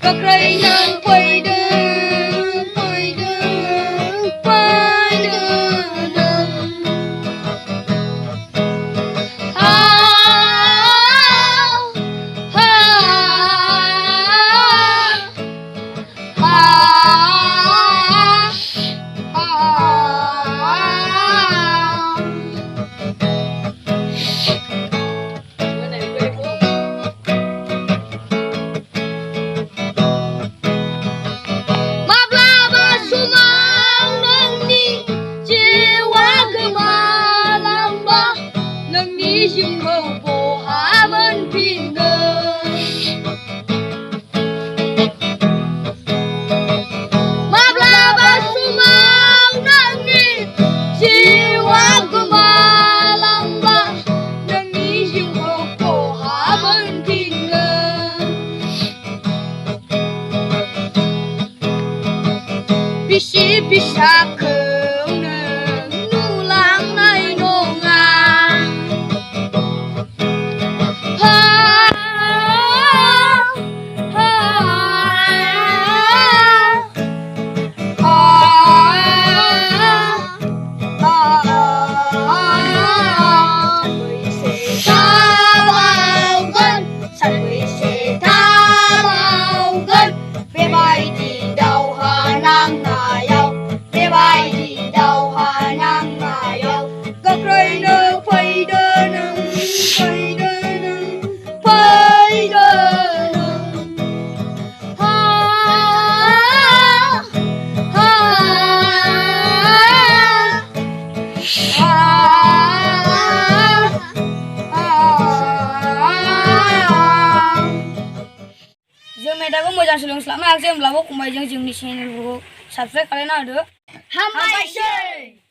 Kekainan payudang payudang payudang ha ha nhưng không bộ hạ bên phiền đời mà là ba su mang nâng đi chỉ hoa của mà làm ba nâng đi nhưng không bộ hạ bên phiền đời bisi bisa không nâng nu lang này nô ngà Medaku mau jangan selung selama aku sih melawak kumai jeng jeng di channel buku subscribe kalian ada. Hambai